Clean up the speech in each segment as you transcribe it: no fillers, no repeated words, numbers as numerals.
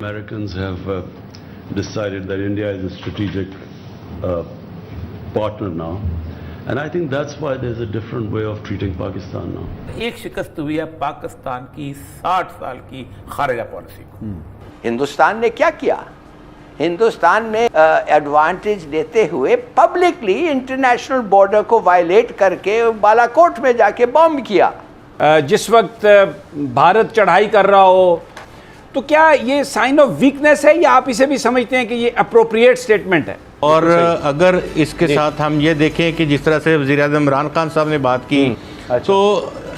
Americans have decided that India is a strategic partner now, and I think that's why there's a different way of treating Pakistan now. एक शिकस्त हुई है पाकिस्तान की 60 साल की खारिजा policy को। हिंदुस्तान ने क्या किया? हिंदुस्तान में एडवांटेज लेते हुए पब्लिकली इंटरनेशनल बॉर्डर को वायलेट करके बालाकोट में जाके बॉम्ब किया। जिस वक्त भारत चढ़ाई कर रहा हो, तो क्या ये साइन ऑफ वीकनेस है या आप इसे भी समझते हैं कि ये अप्रोप्रिएट स्टेटमेंट है? और अगर इसके साथ हम ये देखें कि जिस तरह से वज़ीर-ए-आज़म इमरान खान साहब ने बात की, तो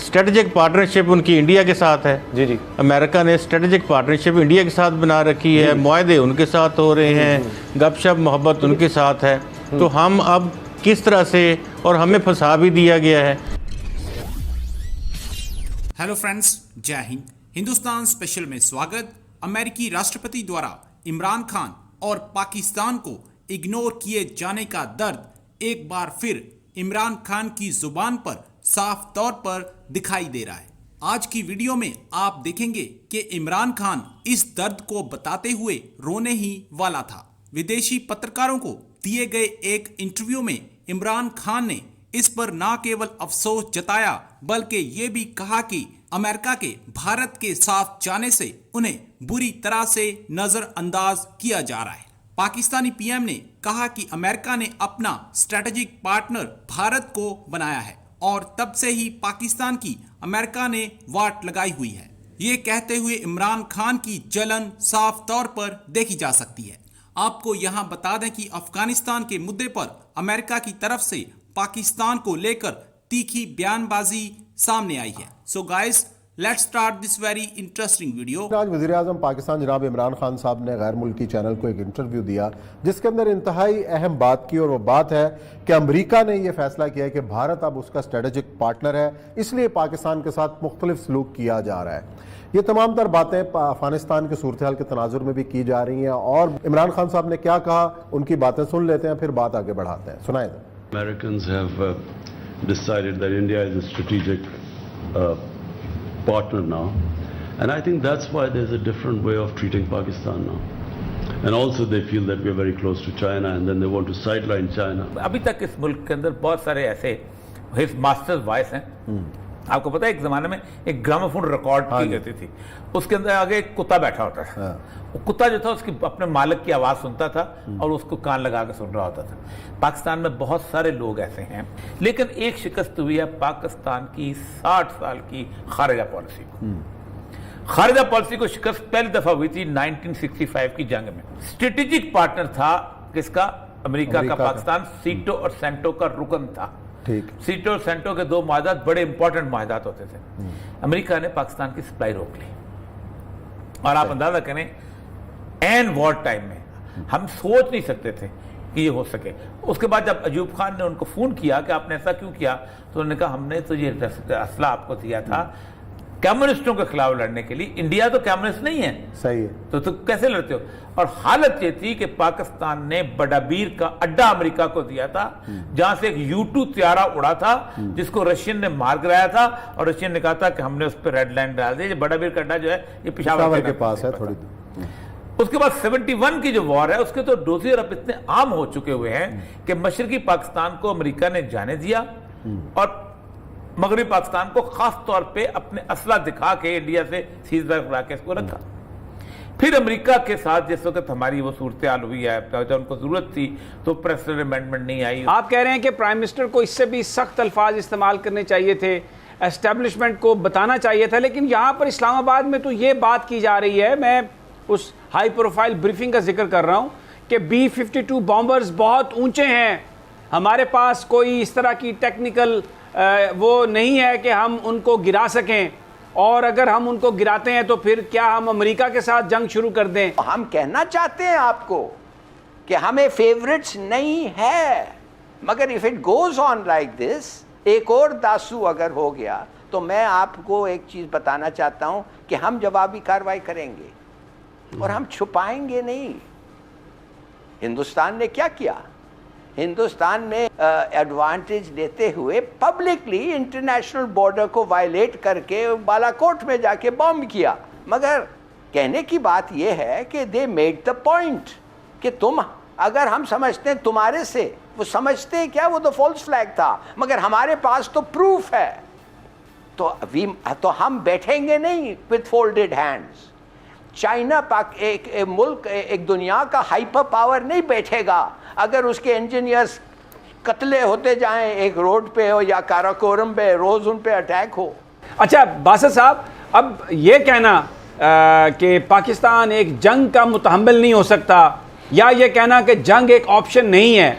स्ट्रेटजिक पार्टनरशिप उनकी इंडिया के साथ है। जी। अमेरिका ने स्ट्रेटजिक पार्टनरशिप इंडिया के साथ बना रखी है, मुआहदे उनके साथ हो रहे हैं, गपशप मोहब्बत उनके साथ है। तो हम अब किस तरह से, और हमें फंसा भी दिया गया है। हेलो फ्रेंड्स, जय हिंद। हिंदुस्तान स्पेशल में स्वागत। अमेरिकी राष्ट्रपति द्वारा इमरान खान और पाकिस्तान को इग्नोर किए जाने का दर्द एक बार फिर इमरान खान की जुबान पर साफ तौर पर दिखाई दे रहा है। आज की वीडियो में आप देखेंगे कि इमरान खान इस दर्द को बताते हुए रोने ही वाला था। विदेशी पत्रकारों को दिए गए एक इंटरव्यू में इमरान खान ने इस पर न केवल अफसोस जताया, बल्कि ये भी कहा कि अमेरिका के भारत के साथ जाने से उन्हें बुरी तरह से नजरअंदाज किया जा रहा है। पाकिस्तानी पीएम ने कहा कि अमेरिका ने अपना स्ट्रेटेजिक पार्टनर भारत को बनाया है और तब से ही पाकिस्तान की अमेरिका ने वाट लगाई हुई है। ये कहते हुए इमरान खान की जलन साफ तौर पर देखी जा सकती है। आपको यहाँ बता दें कि अफगानिस्तान के मुद्दे पर अमेरिका की तरफ से पाकिस्तान को लेकर तीखी बयानबाजी सामने आई है। So guys, let's start this very interesting video. आज वज़ीर-ए-आज़म पाकिस्तान जनाब इमरान खान साहब ने गैर मुल्की चैनल को एक इंटरव्यू दिया, जिसके अंदर इंतहाई अहम बात की, और वो बात है कि अमेरिका ने यह फैसला किया है कि भारत अब उसका स्ट्रेटेजिक पार्टनर है, इसलिए पाकिस्तान के साथ मुख्तलिफ सलूक किया जा रहा है। ये तमाम तर बातें अफगानिस्तान की सूरत हाल के तनाजुर में भी की जा रही हैं, और इमरान खान साहब ने क्या कहा, उनकी बातें सुन लेते हैं, फिर बात आगे बढ़ाते हैं। सुनाए दें। Americans have decided that India is a strategic partner now, and I think that's why there's a different way of treating Pakistan now. And also they feel that we're very close to China, and then they want to sideline China. अभी तक इस मुल्क के अंदर बहुत सारे ऐसे his masters voice हैं। आपको पता है एक जमाने में एक ग्रामोफोन रिकॉर्ड की जाती थी, उसके अंदर आगे एक कुत्ता बैठा होता था। वो कुत्ता जो था उसकी अपने मालिक की आवाज सुनता था और उसको कान लगा के सुन रहा होता था। पाकिस्तान में बहुत सारे लोग ऐसे हैं, लेकिन एक शिकस्त हुई है पाकिस्तान की 60 साल की खारिजा पॉलिसी को। खारिजा पॉलिसी को शिकस्त पहली दफा हुई थी 1965 की जंग में। स्ट्रेटेजिक पार्टनर था किसका? अमेरिका का पाकिस्तान सीटो और सेंटो का रुकन था। ठीक। सीटो और सेंटो के दो माहदात बड़े इंपॉर्टेंट माहदात होते थे। अमेरिका ने पाकिस्तान की सप्लाई रोक ली, और आप अंदाजा करें एन वॉर टाइम में हम सोच नहीं सकते थे कि ये हो सके। उसके बाद जब अयूब खान ने उनको फोन किया कि आपने ऐसा क्यों किया, तो उन्होंने कहा हमने तो ये असला आपको दिया था कम्युनिस्टों के खिलाफ लड़ने के लिए। इंडिया तो कम्युनिस्ट नहीं है। सही है। तो कैसे लड़ते हो? और हालत ये थी कि पाकिस्तान ने बडाबीर का अड्डा अमेरिका को दिया था, जहां से एक U-2 त्यारा उड़ा था, जिसको रशियन ने मार गिराया था, और रशियन ने कहा था कि हमने उस पर रेड लाइन डाल दी। बडाबीर का अड्डा जो है ये पेशावर के पास है थोड़ी दूर। उसके बाद 71 की जो वॉर है उसके तो डोजियर अब इतने आम हो चुके हुए हैं कि मशरकी पाकिस्तान को अमेरिका ने जाने दिया, और मगरबी पाकिस्तान को खास तौर पे अपने असला दिखा के इंडिया से सीजफायर करा के इसको रखा। फिर अमेरिका के साथ जिस वक्त हमारी वो सूरत हाल हुई है, जब उनको जरूरत थी तो प्रेसिडेंट अमेंडमेंट नहीं आई। आप कह रहे हैं कि प्राइम मिनिस्टर को इससे भी सख्त अल्फाज इस्तेमाल करने चाहिए थे, एस्टेब्लिशमेंट को बताना चाहिए था, लेकिन यहाँ पर इस्लामाबाद में तो ये बात की जा रही है, मैं उस हाई प्रोफाइल ब्रीफिंग का जिक्र कर रहा हूँ कि B-52 बॉम्बर्स बहुत ऊंचे हैं, हमारे पास कोई इस तरह की टेक्निकल वो नहीं है कि हम उनको गिरा सकें, और अगर हम उनको गिराते हैं तो फिर क्या हम अमेरिका के साथ जंग शुरू कर दें? हम कहना चाहते हैं आपको कि हमें फेवरेट्स नहीं है, मगर if it goes on like this, एक और दासू अगर हो गया, तो मैं आपको एक चीज बताना चाहता हूं कि हम जवाबी कार्रवाई करेंगे और हम छुपाएंगे नहीं। हिंदुस्तान ने क्या किया? हिंदुस्तान में एडवांटेज लेते हुए पब्लिकली इंटरनेशनल बॉर्डर को वायलेट करके बालाकोट में जाके बॉम्ब किया। मगर कहने की बात यह है कि दे मेड द पॉइंट कि तुम, अगर हम समझते हैं तुम्हारे से, वो समझते हैं क्या, वो तो फॉल्स फ्लैग था, मगर हमारे पास तो प्रूफ है, तो हम बैठेंगे नहीं विथ फोल्डेड हैंड्स। चाइना एक मुल्क, एक दुनिया का हाइपर पावर नहीं बैठेगा अगर उसके इंजीनियर्स कत्ले होते जाएं एक रोड पे हो या काराकोरम पे, रोज उन पे अटैक हो। अच्छा बासत साहब, अब ये कहना कि पाकिस्तान एक जंग का मुतहम्मिल नहीं हो सकता, या ये कहना कि जंग एक ऑप्शन नहीं है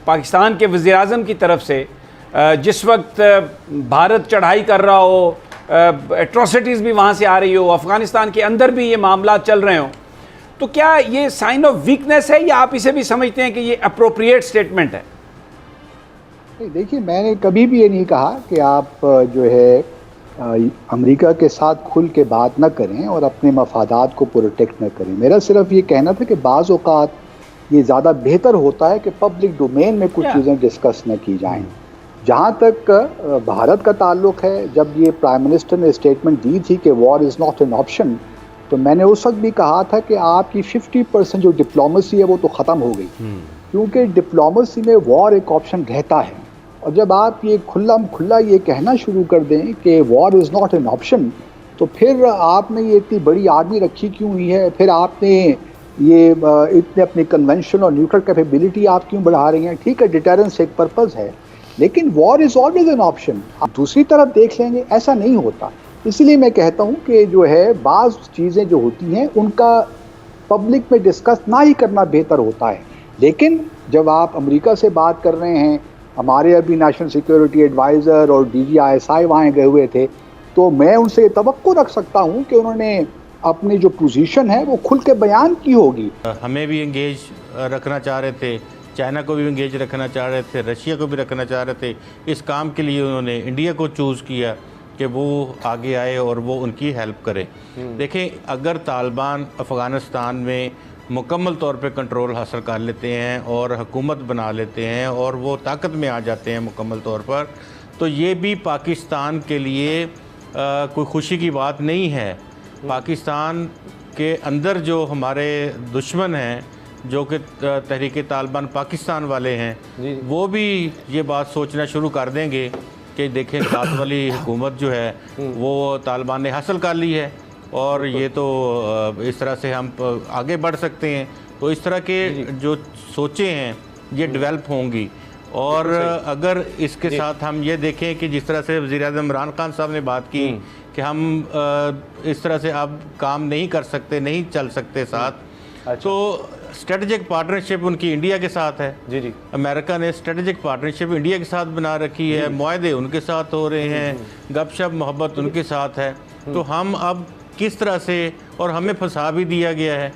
पाकिस्तान के वज़ीर-ए-आज़म की तरफ से, जिस वक्त भारत चढ़ाई कर रहा हो, एट्रोसिटीज़ भी वहाँ से आ रही हो, अफ़गानिस्तान के अंदर भी ये मामला चल रहे हों, तो क्या ये साइन ऑफ वीकनेस है या आप इसे भी समझते हैं कि ये अप्रोप्रिएट स्टेटमेंट है? देखिए, मैंने कभी भी ये नहीं कहा कि आप जो है अमेरिका के साथ खुल के बात न करें और अपने मफादात को प्रोटेक्ट न करें। मेरा सिर्फ ये कहना था कि बाज़ औक़ात ये ज़्यादा बेहतर होता है कि पब्लिक डोमेन में कुछ चीज़ें डिस्कस न की जाएं। जहाँ तक भारत का ताल्लुक़ है, जब ये प्राइम मिनिस्टर ने स्टेटमेंट दी थी कि war is not an option, तो मैंने उस वक्त भी कहा था कि आपकी 50% जो डिप्लोमेसी है वो तो ख़त्म हो गई, क्योंकि डिप्लोमेसी में वॉर एक ऑप्शन रहता है। और जब आप ये खुला ये कहना शुरू कर दें कि war is not an option, तो फिर आपने ये इतनी बड़ी आर्मी रखी क्यों हुई है, फिर आपने ये इतने अपनी कन्वेंशन और न्यूक्लियर कैपेबिलिटी आप क्यों बढ़ा रही हैं? ठीक है, डिटरेंस एक पर्पज़ है, लेकिन war is always an option. आप दूसरी तरफ देख लेंगे, ऐसा नहीं होता। इसलिए मैं कहता हूँ कि जो है बाज़ चीज़ें जो होती हैं उनका पब्लिक में डिस्कस ना ही करना बेहतर होता है। लेकिन जब आप अमेरिका से बात कर रहे हैं, हमारे अभी नेशनल सिक्योरिटी एडवाइज़र और DGISI वहाँ गए हुए थे, तो मैं उनसे तवक्को रख सकता हूँ कि उन्होंने अपनी जो पोजीशन है वो खुल के बयान की होगी। हमें भी इंगेज रखना चाह रहे थे, चाइना को भी इंगेज रखना चाह रहे थे, रशिया को भी रखना चाह रहे थे। इस काम के लिए उन्होंने इंडिया को चूज़ किया कि वो आगे आए और वो उनकी हेल्प करे। देखें, अगर तालिबान अफ़गानिस्तान में मुकम्मल तौर पे कंट्रोल हासिल कर लेते हैं और हुकूमत बना लेते हैं और वो ताकत में आ जाते हैं मुकम्मल तौर पर, तो ये भी पाकिस्तान के लिए कोई खुशी की बात नहीं है। पाकिस्तान के अंदर जो हमारे दुश्मन हैं, जो कि तहरीक तालिबान पाकिस्तान वाले हैं, वो भी ये बात सोचना शुरू कर देंगे कि देखें, साथ वाली हुकूमत जो है वो तालिबान ने हासिल कर ली है और ये तो इस तरह से हम आगे बढ़ सकते हैं। तो इस तरह के जो सोचें हैं ये डेवलप होंगी। और अगर इसके साथ हम ये देखें कि जिस तरह से वज़ीर-ए-आज़म इमरान खान साहब ने बात की कि हम इस तरह से अब काम नहीं कर सकते, नहीं चल सकते साथ, तो स्ट्रेटजिक पार्टनरशिप उनकी इंडिया के साथ है। जी। अमेरिका ने स्ट्रेटजिक पार्टनरशिप इंडिया के साथ बना रखी है, मुआहदे उनके साथ हो रहे हैं, गपशप मोहब्बत उनके साथ है। तो हम अब किस तरह से, और हमें फंसा भी दिया गया है।